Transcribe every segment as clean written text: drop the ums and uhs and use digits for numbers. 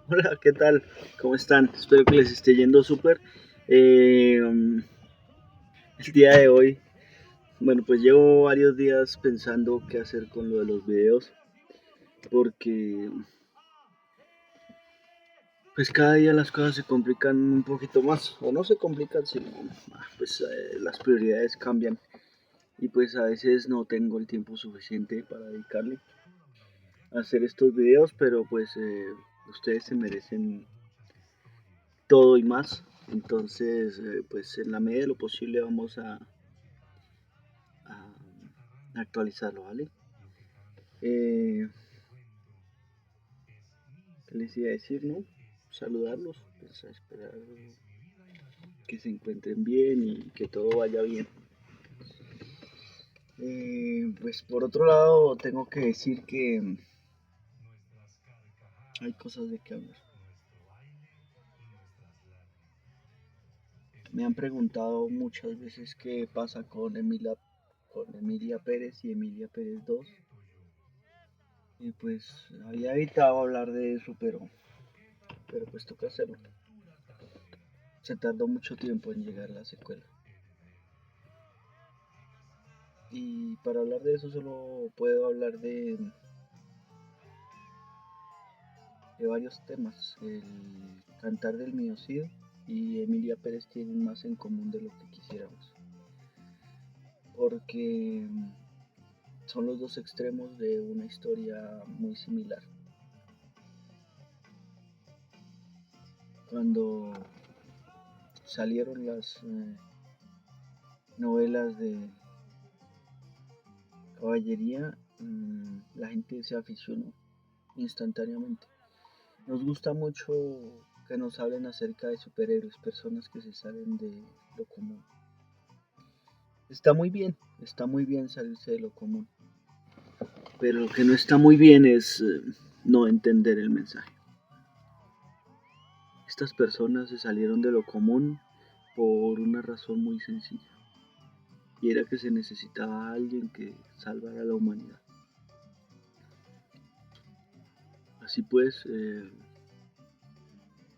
Hola, ¿qué tal? ¿Cómo están? Espero que les esté yendo súper. Eh, um, el día de hoy, bueno, pues llevo varios días pensando qué hacer con lo de los videos, porque pues cada día las cosas se complican un poquito más, o no se complican, sino pues las prioridades cambian y pues a veces no tengo el tiempo suficiente para dedicarle a hacer estos videos, pero pues ustedes se merecen todo y más. Entonces, pues en la medida de lo posible vamos a actualizarlo, ¿vale? Eh, ¿Qué les iba a decir, no? Saludarlos, pues a esperar que se encuentren bien y que todo vaya bien. Pues por otro lado, tengo que decir que hay cosas de que hablar. Me han preguntado muchas veces qué pasa con Emilia Pérez y Emilia Pérez 2. Y pues había evitado hablar de eso, pero pues toca hacerlo. Se tardó mucho tiempo en llegar la secuela. Y para hablar de eso solo puedo hablar de varios temas. El cantar del Miocid y Emilia Pérez tienen más en común de lo que quisiéramos. Porque son los dos extremos de una historia muy similar. Cuando salieron las novelas de caballería, la gente se aficionó instantáneamente. Nos gusta mucho que nos hablen acerca de superhéroes, personas que se salen de lo común. Está muy bien salirse de lo común, pero lo que no está muy bien es no entender el mensaje. Estas personas se salieron de lo común por una razón muy sencilla, y era que se necesitaba a alguien que salvara a la humanidad. Así pues,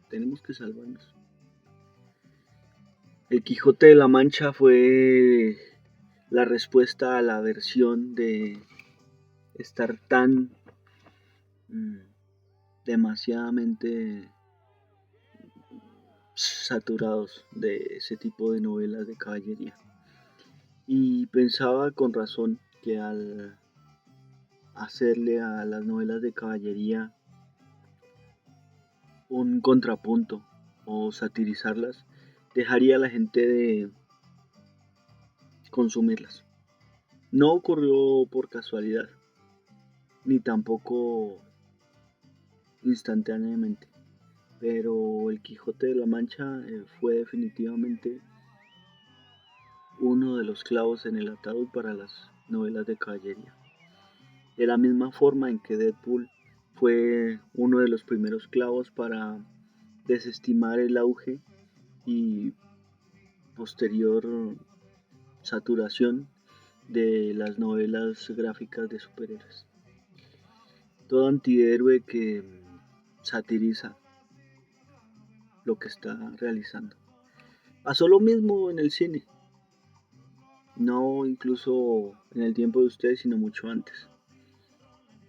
tenemos que salvarnos. El Quijote de la Mancha fue la respuesta a la versión de estar tan mm, demasiadamente saturados de ese tipo de novelas de caballería. Y pensaba con razón que al hacerle a las novelas de caballería un contrapunto o satirizarlas, dejaría a la gente de consumirlas. No ocurrió por casualidad, ni tampoco instantáneamente, pero el Quijote de la Mancha fue definitivamente uno de los clavos en el ataúd para las novelas de caballería. De la misma forma en que Deadpool fue uno de los primeros clavos para desestimar el auge y posterior saturación de las novelas gráficas de superhéroes. Todo antihéroe que satiriza lo que está realizando. Pasó lo mismo en el cine, no incluso en el tiempo de ustedes, sino mucho antes.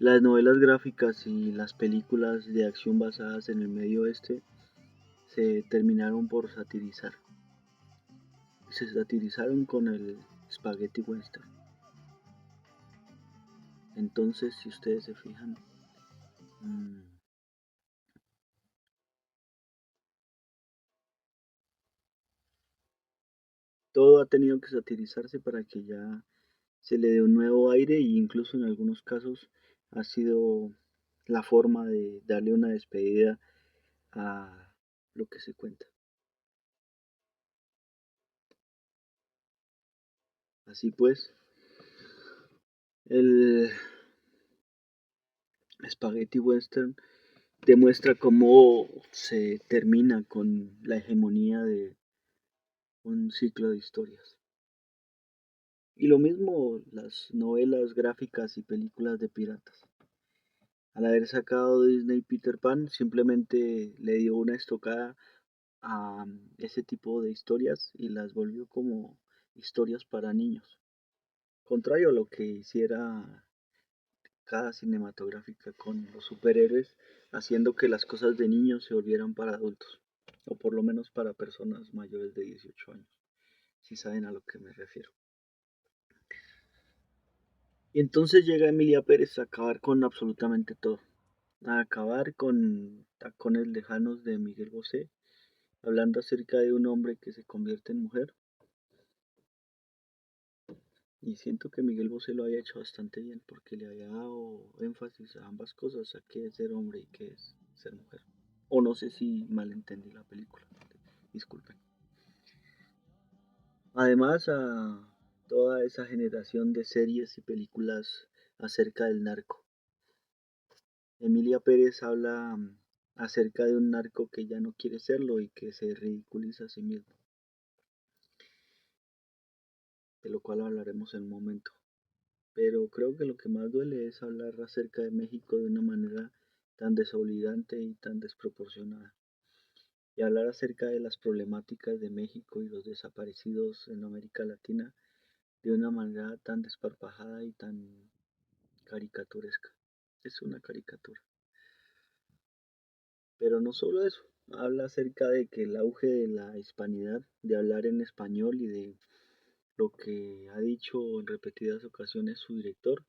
Las novelas gráficas y las películas de acción basadas en el medio oeste se terminaron por satirizar. Se satirizaron con el Spaghetti Western. Entonces, si ustedes se fijan, mmm, todo ha tenido que satirizarse para que ya se le dé un nuevo aire e incluso en algunos casos ha sido la forma de darle una despedida a lo que se cuenta. Así pues, el Spaghetti Western demuestra cómo se termina con la hegemonía de un ciclo de historias. Y lo mismo las novelas gráficas y películas de piratas. Al haber sacado Disney Peter Pan, simplemente le dio una estocada a ese tipo de historias y las volvió como historias para niños. Contrario a lo que hiciera cada cinematográfica con los superhéroes, haciendo que las cosas de niños se volvieran para adultos, o por lo menos para personas mayores de 18 años, si saben a lo que me refiero. Y entonces llega Emilia Pérez a acabar con absolutamente todo, a acabar con Tacones Lejanos de Miguel Bosé, hablando acerca de un hombre que se convierte en mujer. Y siento que Miguel Bosé lo había hecho bastante bien porque le había dado énfasis a ambas cosas, a qué es ser hombre y qué es ser mujer. O no sé si malentendí la película, disculpen. Además a toda esa generación de series y películas acerca del narco. Emilia Pérez habla acerca de un narco que ya no quiere serlo y que se ridiculiza a sí mismo, de lo cual hablaremos en un momento. Pero creo que lo que más duele es hablar acerca de México de una manera tan desobligante y tan desproporcionada. Y hablar acerca de las problemáticas de México y los desaparecidos en América Latina de una manera tan desparpajada y tan caricaturesca. Es una caricatura. Pero no solo eso, habla acerca de que el auge de la hispanidad, de hablar en español y de lo que ha dicho en repetidas ocasiones su director,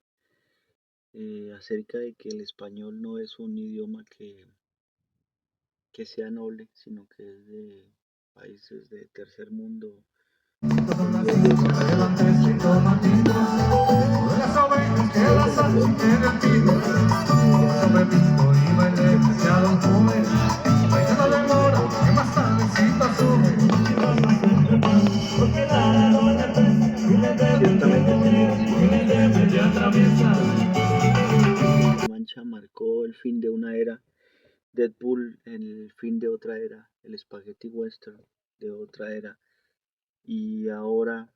acerca de que el español no es un idioma que sea noble, sino que es de países de tercer mundo en vías de desarrollo. Ciertamente tiene razón. Mancha marcó el fin de una era, Deadpool el fin de otra era, el spaghetti western de otra era y ahora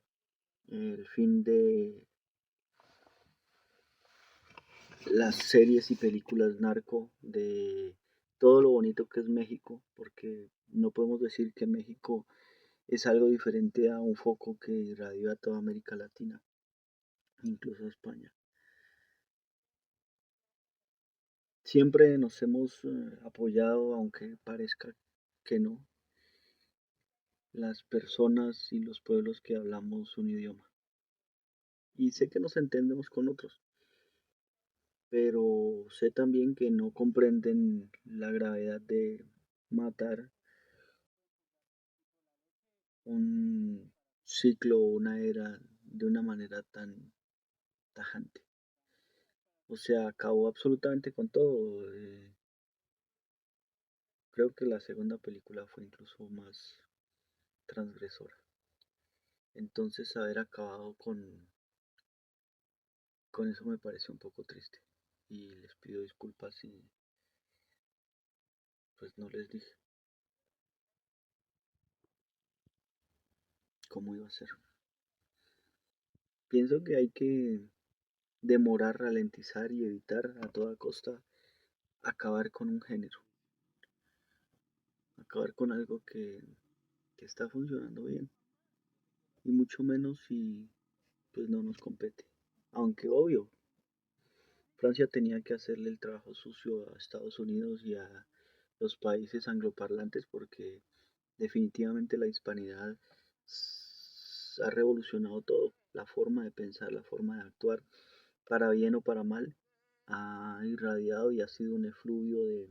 el fin de las series y películas narco, de todo lo bonito que es México, porque no podemos decir que México es algo diferente a un foco que irradia a toda América Latina, incluso a España. Siempre nos hemos apoyado, aunque parezca que no, las personas y los pueblos que hablamos un idioma. Y sé que nos entendemos con otros, pero sé también que no comprenden la gravedad de matar un ciclo o una era de una manera tan tajante. O sea, acabó absolutamente con todo. Creo que la segunda película fue incluso más transgresora. Entonces haber acabado con eso me parece un poco triste. Y les pido disculpas si pues no les dije cómo iba a ser. Pienso que hay que demorar, ralentizar y evitar a toda costa acabar con un género. Acabar con algo que está funcionando bien. Y mucho menos si pues no nos compete. Aunque obvio, Francia tenía que hacerle el trabajo sucio a Estados Unidos y a los países angloparlantes porque definitivamente la hispanidad ha revolucionado todo, la forma de pensar, la forma de actuar, para bien o para mal, ha irradiado y ha sido un efluvio de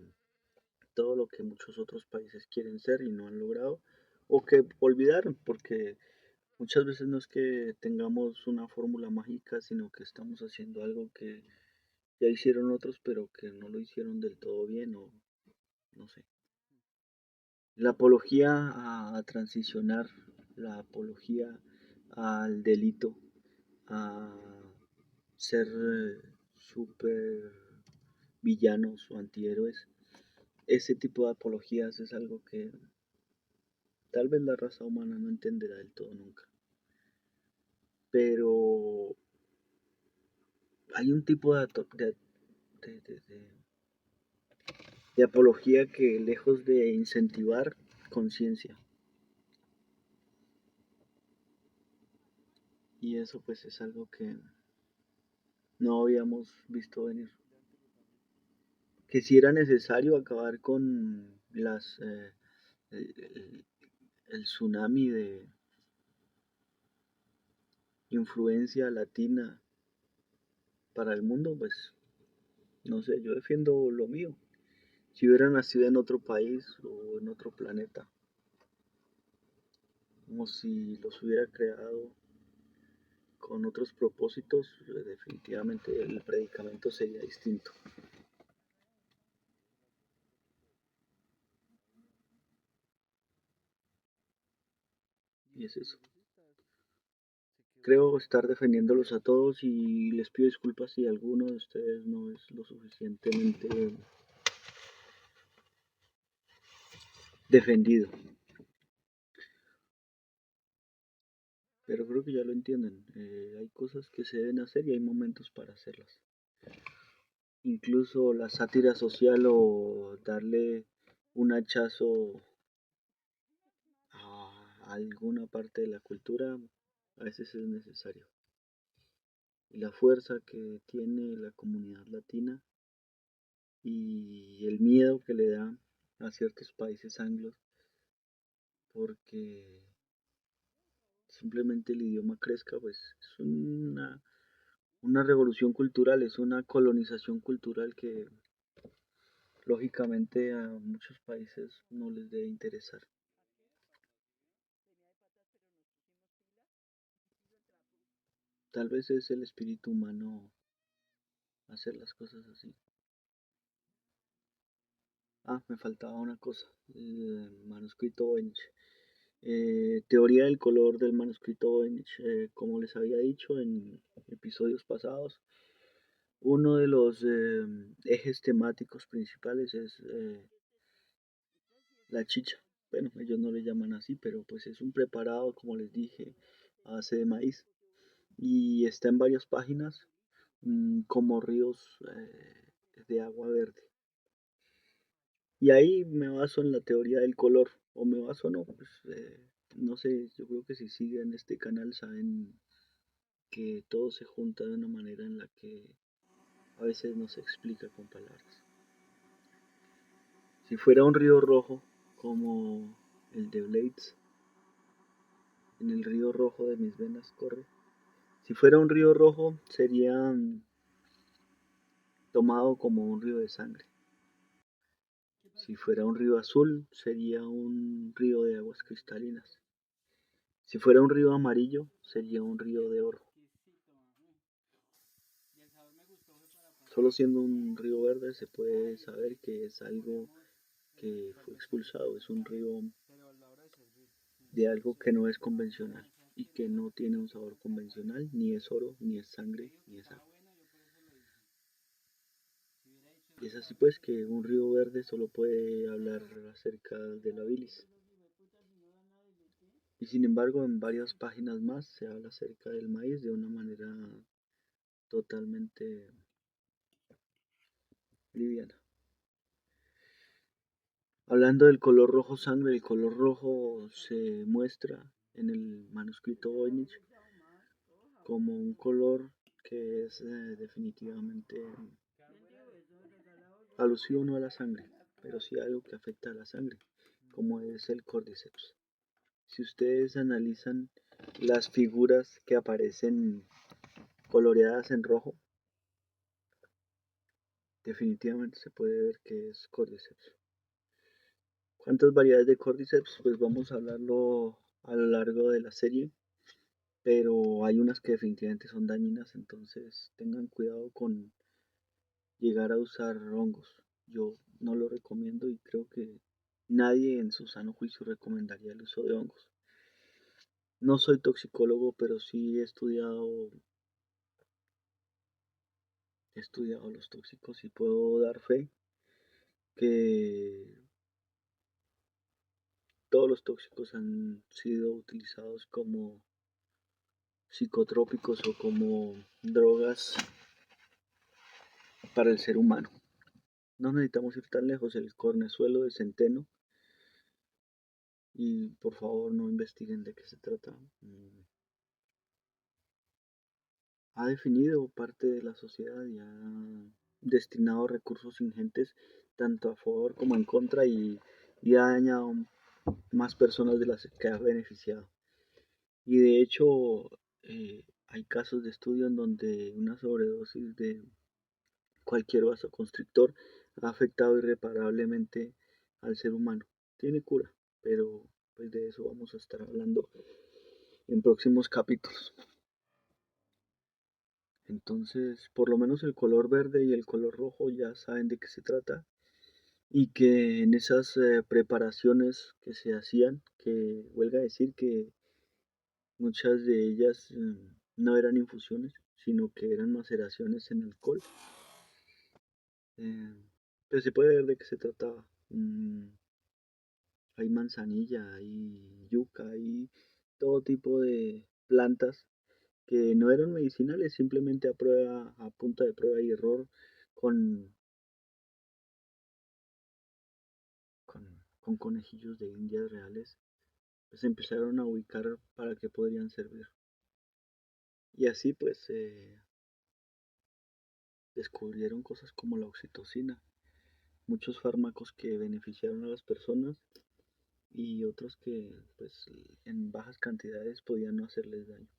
todo lo que muchos otros países quieren ser y no han logrado, o que olvidaron, porque muchas veces no es que tengamos una fórmula mágica, sino que estamos haciendo algo que ya hicieron otros, pero que no lo hicieron del todo bien, o no sé. La apología a transicionar, la apología al delito, a ser super villanos o antihéroes, ese tipo de apologías es algo que tal vez la raza humana no entenderá del todo nunca. Pero hay un tipo de de apología que lejos de incentivar conciencia. Y eso pues es algo que no habíamos visto venir. Que si era necesario acabar con el, el tsunami de influencia latina para el mundo, pues no sé, yo defiendo lo mío. Si hubiera nacido en otro país o en otro planeta, como si los hubiera creado con otros propósitos, definitivamente el predicamento sería distinto. Y es eso. Creo estar defendiéndolos a todos y les pido disculpas si alguno de ustedes no es lo suficientemente defendido. Pero creo que ya lo entienden. Hay cosas que se deben hacer y hay momentos para hacerlas. Incluso la sátira social o darle un hachazo a alguna parte de la cultura a veces es necesario. Y la fuerza que tiene la comunidad latina y el miedo que le da a ciertos países anglos porque simplemente el idioma crezca, pues es una revolución cultural, es una colonización cultural que lógicamente a muchos países no les debe interesar. Tal vez es el espíritu humano hacer las cosas así. Ah, me faltaba una cosa, el manuscrito Voynich. Teoría del color del manuscrito Voynich. Como les había dicho en episodios pasados, uno de los ejes temáticos principales es la chicha. Bueno, ellos no le llaman así, pero pues es un preparado, como les dije, a base de maíz. Y está en varias páginas como ríos de agua verde. Y ahí me baso en la teoría del color, o me baso no, pues no sé, yo creo que si siguen este canal saben que todo se junta de una manera en la que a veces no se explica con palabras. Si fuera un río rojo, como el de Blades, en el río rojo de mis venas corre. Si fuera un río rojo, sería tomado como un río de sangre. Si fuera un río azul, sería un río de aguas cristalinas. Si fuera un río amarillo, sería un río de oro. Solo siendo un río verde se puede saber que es algo que fue expulsado, es un río de algo que no es convencional y que no tiene un sabor convencional, ni es oro, ni es sangre, ni es agua. Y es así pues que un río verde solo puede hablar acerca de la bilis. Y sin embargo en varias páginas más se habla acerca del maíz de una manera totalmente liviana. Hablando del color rojo sangre, el color rojo se muestra en el manuscrito Voynich como un color que es definitivamente alusivo no a la sangre, pero sí a algo que afecta a la sangre, como es el cordyceps. Si ustedes analizan las figuras que aparecen coloreadas en rojo, definitivamente se puede ver que es cordyceps. ¿Cuántas variedades de cordyceps? Pues vamos a hablarlo a lo largo de la serie, pero hay unas que definitivamente son dañinas, entonces tengan cuidado con llegar a usar hongos. Yo no lo recomiendo y creo que nadie en su sano juicio recomendaría el uso de hongos. No soy toxicólogo, pero sí he estudiado los tóxicos y puedo dar fe que todos los tóxicos han sido utilizados como psicotrópicos o como drogas para el ser humano. No necesitamos ir tan lejos, el cornezuelo de centeno, y por favor no investiguen de qué se trata. Ha definido parte de la sociedad y ha destinado recursos ingentes tanto a favor como en contra y ha dañado más personas de las que ha beneficiado. Y de hecho hay casos de estudio en donde una sobredosis de cualquier vasoconstrictor ha afectado irreparablemente al ser humano. Tiene cura, pero pues de eso vamos a estar hablando en próximos capítulos. Entonces, por lo menos el color verde y el color rojo ya saben de qué se trata y que en esas preparaciones que se hacían, que huelga decir que muchas de ellas no eran infusiones, sino que eran maceraciones en alcohol. Eh, pues se puede ver de qué se trataba. Hay manzanilla, hay yuca, hay todo tipo de plantas que no eran medicinales, simplemente a punta de prueba y error, con, con conejillos de indias reales, pues empezaron a ubicar para qué podrían servir. Y así pues descubrieron cosas como la oxitocina, muchos fármacos que beneficiaron a las personas y otros que pues en bajas cantidades podían no hacerles daño.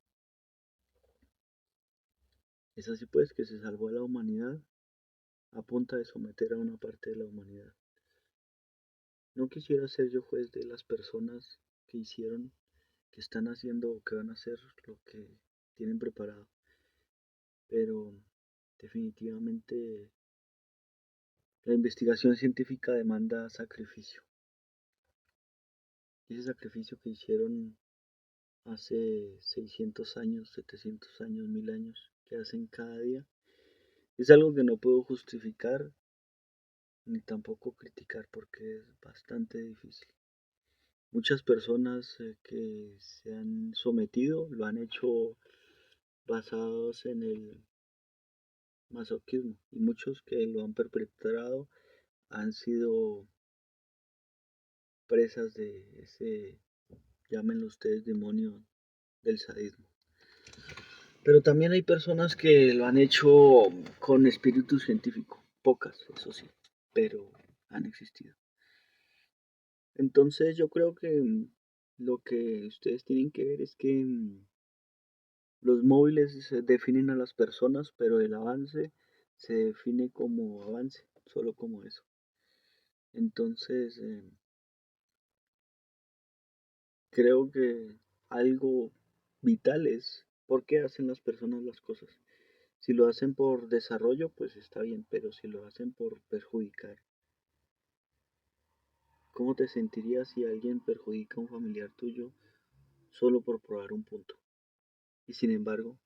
Es así pues que se salvó a la humanidad a punta de someter a una parte de la humanidad. No quisiera ser yo juez de las personas que hicieron, que están haciendo o que van a hacer lo que tienen preparado, pero definitivamente la investigación científica demanda sacrificio. Y ese sacrificio que hicieron hace 600 años, 700 años, 1000 años, que hacen cada día, es algo que no puedo justificar ni tampoco criticar porque es bastante difícil. Muchas personas que se han sometido lo han hecho basados en el masoquismo y muchos que lo han perpetrado han sido presas de ese, llámenlo ustedes, demonio del sadismo. Pero también hay personas que lo han hecho con espíritu científico, pocas, eso sí, pero han existido. Entonces yo creo que lo que ustedes tienen que ver es que los móviles definen a las personas, pero el avance se define como avance, solo como eso. Entonces, creo que algo vital es por qué hacen las personas las cosas. Si lo hacen por desarrollo, pues está bien, pero si lo hacen por perjudicar, ¿cómo te sentirías si alguien perjudica a un familiar tuyo solo por probar un punto? Y sin embargo,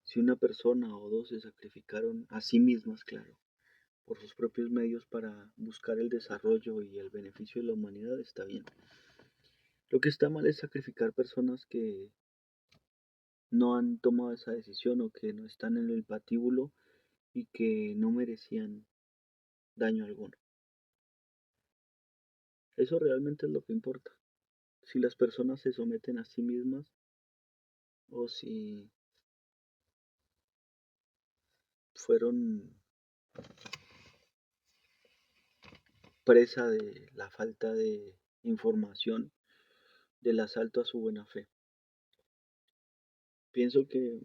si una persona o dos se sacrificaron a sí mismas, claro, por sus propios medios para buscar el desarrollo y el beneficio de la humanidad, está bien. Lo que está mal es sacrificar personas que no han tomado esa decisión o que no están en el patíbulo y que no merecían daño alguno. Eso realmente es lo que importa. Si las personas se someten a sí mismas o si fueron presa de la falta de información, del asalto a su buena fe. Pienso que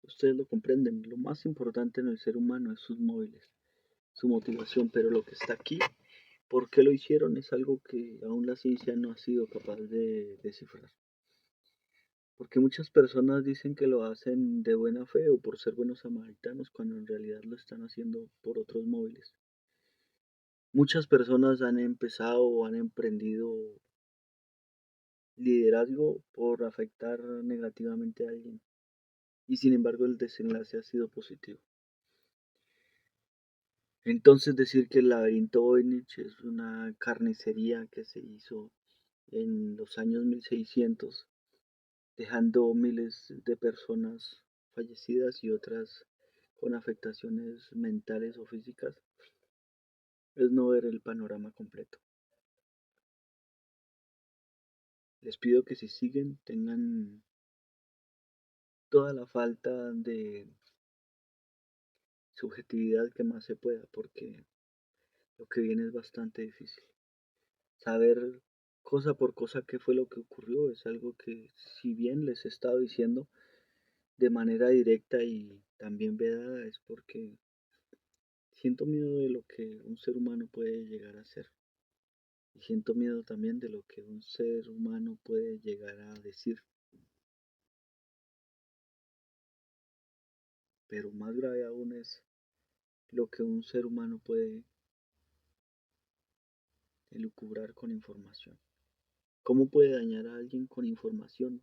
ustedes lo comprenden. Lo más importante en el ser humano es sus móviles, su motivación, pero lo que está aquí, ¿por qué lo hicieron? Es algo que aún la ciencia no ha sido capaz de descifrar. Porque muchas personas dicen que lo hacen de buena fe o por ser buenos samaritanos, cuando en realidad lo están haciendo por otros móviles. Muchas personas han empezado o han emprendido liderazgo por afectar negativamente a alguien y sin embargo el desenlace ha sido positivo. Entonces decir que el laberinto Voynich es una carnicería que se hizo en los años 1600, dejando miles de personas fallecidas y otras con afectaciones mentales o físicas, es no ver el panorama completo. Les pido que si siguen tengan toda la falta de subjetividad que más se pueda, porque lo que viene es bastante difícil. Saber cosa por cosa qué fue lo que ocurrió es algo que, si bien les he estado diciendo de manera directa y también vedada, es porque siento miedo de lo que un ser humano puede llegar a ser. Y siento miedo también de lo que un ser humano puede llegar a decir. Pero más grave aún es lo que un ser humano puede elucubrar con información. ¿Cómo puede dañar a alguien con información?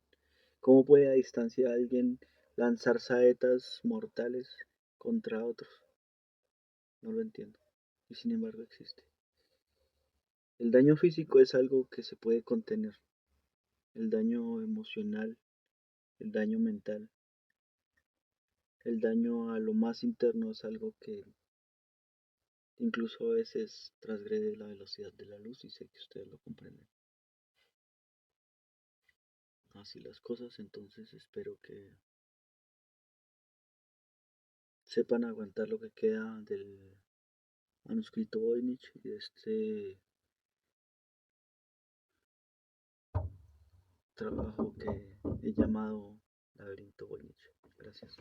¿Cómo puede a distancia a alguien lanzar saetas mortales contra otros? No lo entiendo. Y sin embargo existe. El daño físico es algo que se puede contener. El daño emocional, el daño mental, el daño a lo más interno es algo que incluso a veces transgrede la velocidad de la luz y sé que ustedes lo comprenden. Así las cosas, entonces espero que sepan aguantar lo que queda del manuscrito Voynich y de este trabajo que he llamado Laberinto Voynich. Gracias.